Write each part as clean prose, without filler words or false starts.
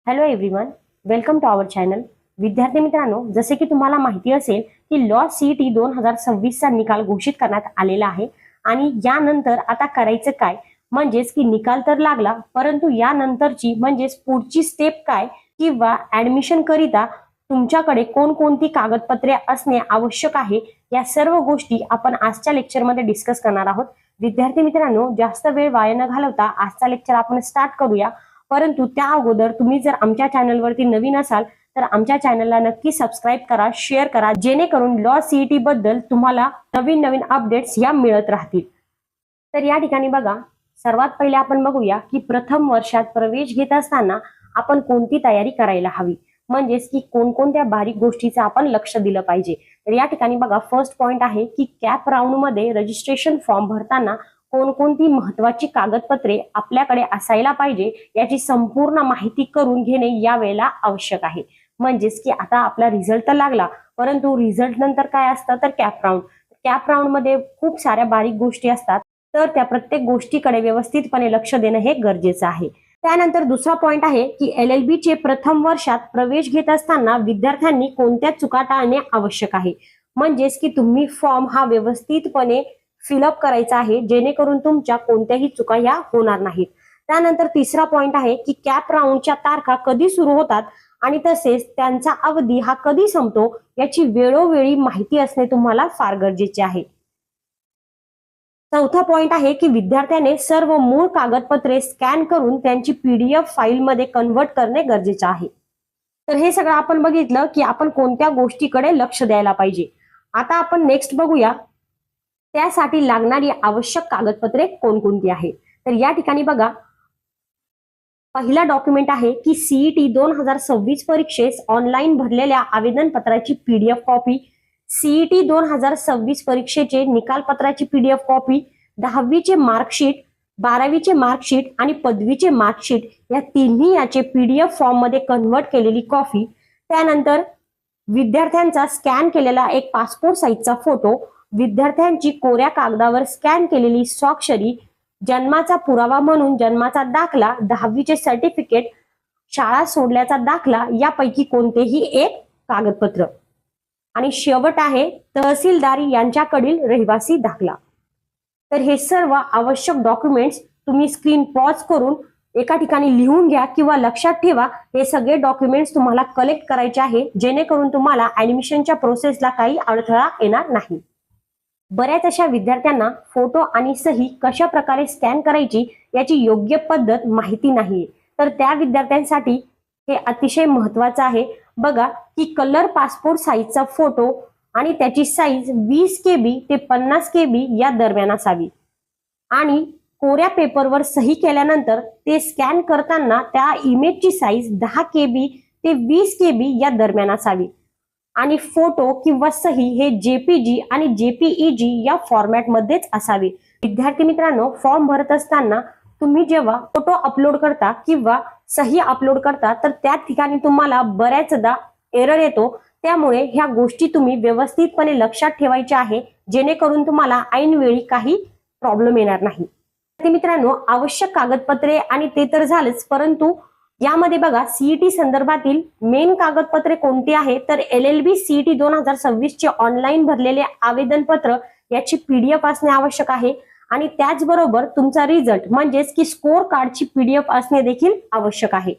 Hello everyone, welcome to our channel. विद्यार्थी मित्रांनो, जसे की तुम्हाला माहिती असेल की लॉ सीईटी 2026 चा निकाल घोषित करण्यात आलेला आहे आणि यानंतर आता करायचं काय, म्हणजेच की निकाल तर लागला, परंतु यानंतरची म्हणजेच पुढची स्टेप काय किंवा ऍडमिशन करिता तुमच्याकडे कोणकोणती कागदपत्रे असणे आवश्यक आहे, या सर्व गोष्टी आपण आजच्या लेक्चरमध्ये डिस्कस करणार आहोत. विद्यार्थी मित्रांनो, जास्त वेळ वाया न घालवता आजचा लेक्चर आपण स्टार्ट करूया. परंतु त्या अगोदर तुम्ही जर आमच्या चॅनलवरती नवीन असाल तर आमच्या चॅनलला नक्की सबस्क्राईब करा, शेअर करा, जेणेकरून लॉ सीईटी बद्दल तुम्हाला नवीन नवीन अपडेट्स या मिळत राहतील. तर या ठिकाणी बघा, सर्वात पहिले आपण बघूया की प्रथम वर्षात प्रवेश घेत असताना आपण कोणती तयारी करायला हवी, म्हणजेच की कोणकोणत्या बारीक गोष्टीचं आपण लक्ष दिलं पाहिजे. तर या ठिकाणी बघा, फर्स्ट पॉइंट आहे की कॅप राऊंड मध्ये रजिस्ट्रेशन फॉर्म भरताना कोणकोणती महत्वाची कागदपत्रे आपल्याकडे असायला पाहिजे याची संपूर्ण माहिती करून घेणे यावेळेला आवश्यक आहे. म्हणजेच की आता आपला रिझल्ट तर लागला, परंतु रिझल्ट नंतर काय असतं तर कॅप राऊंड मध्ये खूप साऱ्या बारीक गोष्टी असतात, तर त्या प्रत्येक गोष्टीकडे व्यवस्थितपणे लक्ष देणं हे गरजेचं आहे. त्यानंतर दुसरा पॉइंट आहे की LLB चे प्रथम वर्षात प्रवेश घेत असताना विद्यार्थ्यांनी कोणत्या चुका टाळणे आवश्यक आहे. म्हणजेच की तुम्ही फॉर्म हा व्यवस्थितपणे फिलअप करायचा आहे, जेणेकरून तुमच्या कोणत्याही चुका या होणार नाहीत. त्यानंतर तिसरा पॉइंट आहे की कॅप राऊंडच्या तारखा कधी सुरू होतात आणि तसेच त्यांचा अवधी हा कधी संपतो याची वेळोवेळी माहिती असणे तुम्हाला फार गरजेचे आहे. चौथा पॉइंट आहे की विद्यार्थ्याने सर्व मूळ कागदपत्रे स्कॅन करून त्यांची PDF फाईलमध्ये कन्व्हर्ट करणे गरजेचे आहे. तर हे सगळं आपण बघितलं की आपण कोणत्या गोष्टीकडे लक्ष द्यायला पाहिजे. आता आपण नेक्स्ट बघूया त्यासाठी लागणारी आवश्यक कागदपत्रे कोणकोणती आहेत. तर या ठिकाणी बघा, पहिला डॉक्युमेंट आहे की सीईटी 2026 परीक्षेस ऑनलाईन भरलेल्या आवेदन पत्राची PDF कॉपी, सीईटी 2026 परीक्षेचे निकाल पत्राची PDF कॉपी, 10वीचे मार्कशीट, 12वीचे मार्कशीट आणि पदवीचे मार्कशीट या तिन्ही याचे PDF फॉर्म मध्ये कन्व्हर्ट केलेली कॉपी, त्यानंतर विद्यार्थ्यांचा स्कॅन केलेला एक पासपोर्ट साईजचा फोटो, विद्यार्थ्यांची कोऱ्या कागदावर स्कॅन केलेली स्वाक्षरी, जन्माचा पुरावा म्हणून जन्माचा दाखला, 10वीचे सर्टिफिकेट, शाळा सोडल्याचा दाखला यापैकी कोणतेही एक कागदपत्र, आणि शेवट आहे तहसीलदार यांच्याकडील रहिवासी दाखला. तर हे सर्व आवश्यक डॉक्युमेंट्स तुम्ही स्क्रीन पॉज करून एका ठिकाणी लिहून घ्या किंवा लक्षात ठेवा. हे सगळे डॉक्युमेंट्स तुम्हाला कलेक्ट करायचे आहे, जेणेकरून तुम्हाला ऍडमिशनच्या प्रोसेसला काही अडथळा येणार नाही. बऱ्याच अशा विद्यार्थ्यांना फोटो आणि सही कशा प्रकारे स्कॅन करायची याची योग्य पद्धत माहिती नाही, तर त्या विद्यार्थ्यांसाठी हे अतिशय महत्वाचं आहे. बघा की कलर पासपोर्ट साईजचा फोटो आणि त्याची साईज 20 KB ते 50 KB या दरम्यान असावी आणि कोऱ्या पेपरवर सही केल्यानंतर ते स्कॅन करताना त्या इमेजची साईज 10 KB ते 20 KB या दरम्यान असावी आणि फोटो किंवा सही हे JPG आणि JPEG या फॉर्मॅट मध्येच असावे. विद्यार्थी मित्रांनो, फॉर्म भरत असताना तुम्ही जेव्हा फोटो अपलोड करता किंवा सही अपलोड करता तर त्या ठिकाणी तुम्हाला बऱ्याचदा एरर येतो. त्यामुळे ह्या गोष्टी तुम्ही व्यवस्थितपणे लक्षात ठेवायच्या आहे, जेणेकरून तुम्हाला ऐनवेळी काही प्रॉब्लेम येणार नाही. मित्रांनो, आवश्यक कागदपत्रे आणि ते तर झालेच, परंतु यामध्ये बघा सीईटी संदर्भातील मेन कागदपत्रे कोणती आहे तर LLB सीईटी 2026 चे ऑनलाईन भरलेले आवेदन पत्र याची PDF असणे आवश्यक आहे आणि त्याचबरोबर तुमचा रिझल्ट म्हणजेच की स्कोर कार्डची PDF असणे देखील आवश्यक आहे.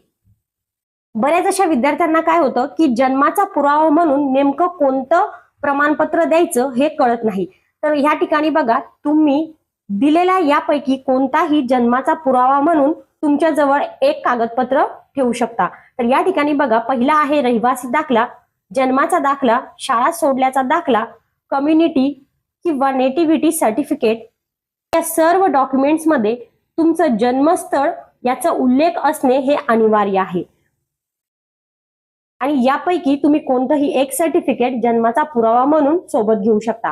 बऱ्याच अशा विद्यार्थ्यांना काय होतं की जन्माचा पुरावा म्हणून नेमकं कोणतं प्रमाणपत्र द्यायचं हे कळत नाही. तर या ठिकाणी बघा, तुम्ही दिलेल्या यापैकी कोणताही जन्माचा पुरावा म्हणून तुमच्या जवळ एक कागदपत्र ठेवू शकता. तर या ठिकाणी बघा, पहिला आहे रहिवासी दाखला, जन्माचा दाखला, शाळा सोडल्याचा दाखला, कम्युनिटी किंवा नेटिव्हिटी सर्टिफिकेट. या सर्व डॉक्युमेंट्स मध्ये तुमचं जन्मस्थळ याचा उल्लेख असणे हे अनिवार्य आहे आणि यापैकी तुम्ही कोणतंही एक सर्टिफिकेट जन्माचा पुरावा म्हणून सोबत घेऊ शकता.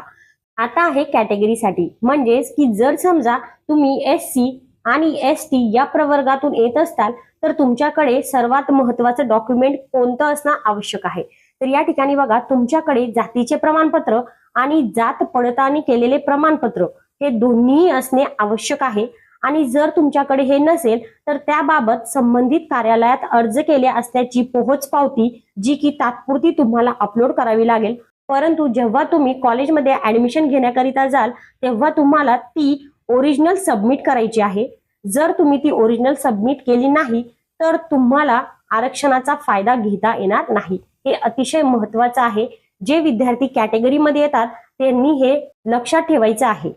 आता आहे कॅटेगरीसाठी, म्हणजेच की जर समजा तुम्ही SC आणि ST या प्रवर्गातून येत असताल तर तुमच्याकडे सर्वात महत्वाचं डॉक्युमेंट कोणतं असणं आवश्यक आहे. तर या ठिकाणी बघा, तुमच्याकडे जातीचे प्रमाणपत्र आणि जात पडताळणी केलेले प्रमाणपत्र हे दोन्ही असणे आवश्यक आहे आणि जर तुमच्याकडे हे नसेल तर त्याबाबत संबंधित कार्यालयात अर्ज केले असल्याची पोहोच पावती जी की तात्पुरती तुम्हाला अपलोड करावी लागेल. परंतु जेव्हा तुम्ही कॉलेजमध्ये ऍडमिशन घेण्याकरिता जाल तेव्हा तुम्हाला ती ओरिजिनल सबमिट करायची आहे. जर तुम्ही ती ओरिजिनल सबमिट केली नाही तर तुम्हाला आरक्षणाचा फायदा घेता येणार नाही. हे अतिशय महत्वाचं आहे. जे विद्यार्थी कॅटेगरीमध्ये येतात त्यांनी हे लक्षात ठेवायचं आहे.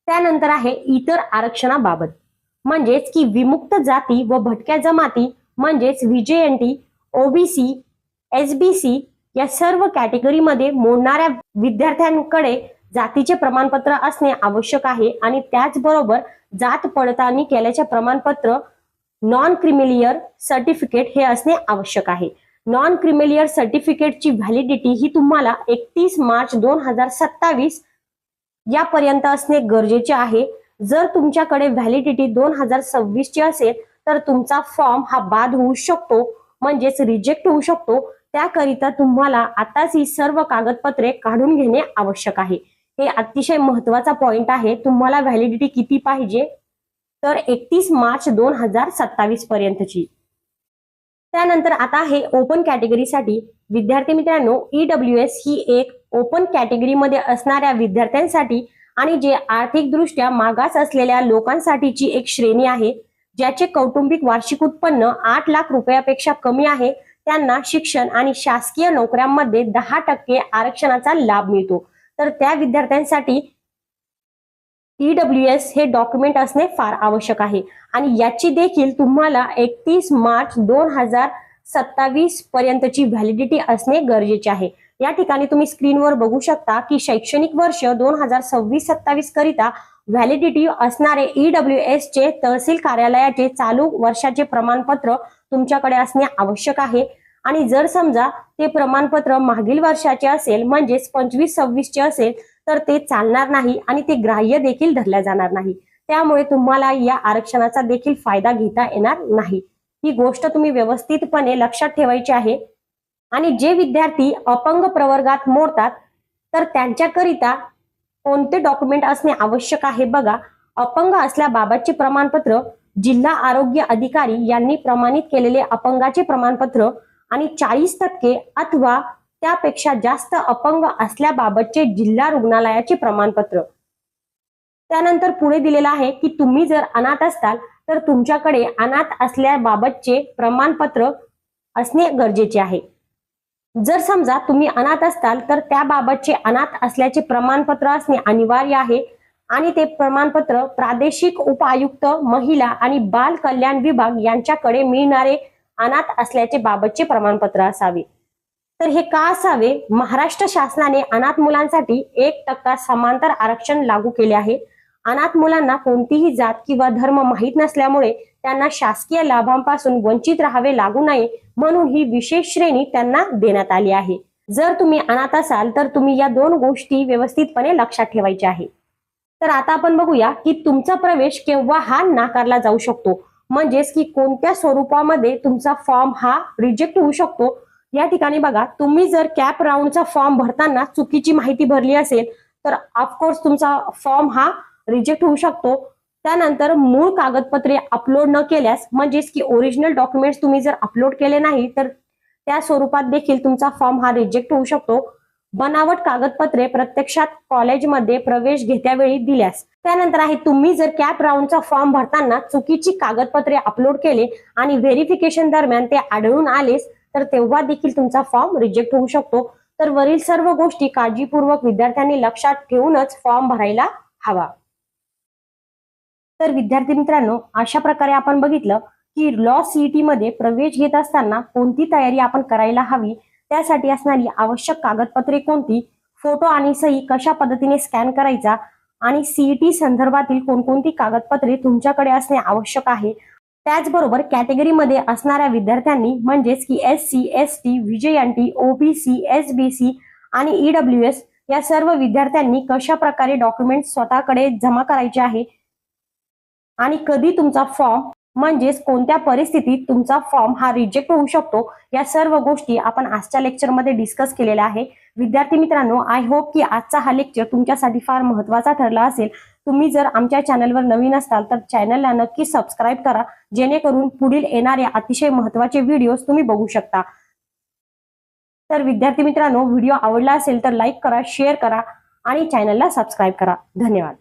त्यानंतर आहे इतर आरक्षणाबाबत, म्हणजेच की विमुक्त जाती व भटक्या जमाती म्हणजेच व्हीजेएनटी, ओबीसी, एसबीसी या सर्व कॅटेगरीमध्ये मोडणाऱ्या विद्यार्थ्यांकडे जातीचे प्रमाणपत्र असणे आवश्यक आहे आणि त्याचबरोबर जात पडताळणी केल्याचे प्रमाणपत्र नॉन क्रिमिलियर सर्टिफिकेट हे असणे आवश्यक आहे. नॉन क्रिमिलियर सर्टिफिकेटची व्हॅलिडिटी ही तुम्हाला 31 मार्च 2027 यापर्यंत असणे गरजेचे आहे. जर तुमच्याकडे व्हॅलिडिटी 2026 ची असेल तर तुमचा फॉर्म हा बाद होऊ शकतो, म्हणजेच रिजेक्ट होऊ शकतो. त्याकरिता तुम्हाला आताच ही सर्व कागदपत्रे काढून घेणे आवश्यक आहे. हे अतिशय महत्वाचा पॉइंट आहे. तुम्हाला व्हॅलिडिटी किती पाहिजे तर 31 मार्च 2027 पर्यंतची. त्यानंतर आता हे ओपन कॅटेगरीसाठी विद्यार्थी मित्रांनो, ईडब्ल्यूएस ही एक ओपन कॅटेगरीमध्ये असणाऱ्या विद्यार्थ्यांसाठी आणि जे आर्थिकदृष्ट्या मागास असलेल्या लोकांसाठीची एक श्रेणी आहे. ज्याचे कौटुंबिक वार्षिक उत्पन्न 8 लाख रुपयापेक्षा कमी आहे त्यांना शिक्षण आणि शासकीय नोकऱ्यांमध्ये 10% आरक्षणाचा लाभ मिळतो. तर त्या विद्यार्थ्यांसाठी ईडब्ल्यूएस हे डॉक्युमेंट असणे फार आवश्यक आहे आणि याची देखील तुम्हाला 31 मार्च 2027 पर्यंतची व्हॅलिडिटी असणे गरजेचे आहे. या ठिकाणी तुम्ही स्क्रीनवर बघू शकता की शैक्षणिक वर्ष 2026-27 करिता व्हॅलिडिटी असणारे ईडब्ल्यूएस चे तहसील कार्यालयाचे चालू वर्षाचे प्रमाणपत्र तुमच्याकडे असणे आवश्यक आहे. आणि जर समजा ते प्रमाणपत्र मागील वर्षाचे असेल म्हणजेच 25-26 चे असेल तर ते चालणार नाही आणि ते ग्राह्य देखील धरल्या जाणार नाही. त्यामुळे तुम्हाला या आरक्षणाचा देखील फायदा घेता येणार नाही. ही गोष्ट तुम्ही व्यवस्थितपणे लक्षात ठेवायची आहे. आणि जे विद्यार्थी अपंग प्रवर्गात मोडतात तर त्यांच्याकरिता कोणते डॉक्युमेंट असणे आवश्यक आहे बघा. अपंग असल्याबाबतचे प्रमाणपत्र, जिल्हा आरोग्य अधिकारी यांनी प्रमाणित केलेले अपंगाचे प्रमाणपत्र आणि 40% अथवा त्यापेक्षा जास्त अपंग असल्याबाबतचे जिल्हा रुग्णालयाचे प्रमाणपत्र. त्यानंतर पुढे दिलेला आहे की तुम्ही जर अनाथ असताल तर तुमच्याकडे अनाथ असल्याबाबतचे प्रमाणपत्र असणे गरजेचे आहे. जर समजा तुम्ही अनाथ असताल तर त्याबाबतचे अनाथ असल्याचे प्रमाणपत्र असणे अनिवार्य आहे आणि ते प्रमाणपत्र प्रादेशिक उपायुक्त महिला आणि बाल कल्याण विभाग यांच्याकडे मिळणारे अनाथ असल्याचे बाबतचे प्रमाणपत्र असावे. तर हे का असावे? महाराष्ट्र शासनाने अनाथ मुलांसाठी 1% समांतर आरक्षण लागू केले आहे. अनाथ मुलांना कोणतीही जात किंवा धर्म माहीत नसल्यामुळे त्यांना शासकीय लाभांपासून वंचित राहावे लागू नये म्हणून ही विशेष श्रेणी त्यांना देण्यात आली आहे. जर तुम्ही अनाथ असाल तर तुम्ही या दोन गोष्टी व्यवस्थितपणे लक्षात ठेवायच्या आहे. तर आता आपण बघूया की तुमचा प्रवेश केव्हा हा नाकारला जाऊ शकतो, म्हणजेच की कोणत्या स्वरूपामध्ये तुमचा फॉर्म हा रिजेक्ट होऊ शकतो. या ठिकाणी बघा, तुम्ही जर कॅप राऊंडचा फॉर्म भरताना चुकीची माहिती भरली असेल तर ऑफकोर्स तुमचा फॉर्म हा रिजेक्ट होऊ शकतो. त्यानंतर मूळ कागदपत्रे अपलोड न केल्यास, म्हणजेच की ओरिजिनल डॉक्युमेंट्स तुम्ही जर अपलोड केले नाही तर त्या स्वरूपात देखील तुमचा फॉर्म हा रिजेक्ट होऊ शकतो. बनावट कागदपत्रे प्रत्यक्षात कॉलेजमध्ये प्रवेश घेत्यावेळी दिल्यास. त्यानंतर आहे तुम्ही जर कॅप राऊंडचा फॉर्म भरताना चुकीची कागदपत्रे अपलोड केले आणि व्हेरिफिकेशन दरम्यान ते आढळून आलेस तर तेव्हा देखील तुमचा फॉर्म रिजेक्ट होऊ शकतो. तर वरील सर्व गोष्टी काळजीपूर्वक विद्यार्थ्यांनी लक्षात ठेवूनच फॉर्म भरायला हवा. तर विद्यार्थी मित्रांनो, अशा प्रकारे आपण बघितलं की लॉ सीईटी मध्ये प्रवेश घेत असताना कोणती तयारी आपण करायला हवी, त्यासाठी असणारी आवश्यक कागदपत्रे कोणती, फोटो आणि सही कशा पद्धतीने स्कॅन करायचा आणि सीईटी संदर्भातील कोणकोणती कागदपत्रे तुमच्याकडे असणे आवश्यक आहे. त्याचबरोबर कॅटेगरीमध्ये असणाऱ्या विद्यार्थ्यांनी म्हणजेच की SC, ST, VJNT, OBC, SBC आणि ईडब्ल्यूएस या सर्व विद्यार्थ्यांनी कशा प्रकारे डॉक्युमेंट स्वतःकडे जमा करायचे आहे आणि कधी तुमचा फॉर्म म्हणजेच कोणत्या परिस्थितीत तुमचा फॉर्म हा रिजेक्ट होऊ शकतो, या सर्व गोष्टी आपण आजच्या लेक्चरमध्ये डिस्कस केलेल्या आहे. विद्यार्थी मित्रांनो, आय होप की आजचा हा लेक्चर तुमच्यासाठी फार महत्त्वाचा ठरला असेल. तुम्ही जर आमच्या चॅनलवर नवीन असाल तर चॅनलला नक्की सबस्क्राईब करा, जेणेकरून पुढील येणारे अतिशय महत्त्वाचे व्हिडिओज तुम्ही बघू शकता. तर विद्यार्थी मित्रांनो, व्हिडिओ आवडला असेल तर लाईक करा, शेअर करा आणि चॅनलला सबस्क्राईब करा. धन्यवाद.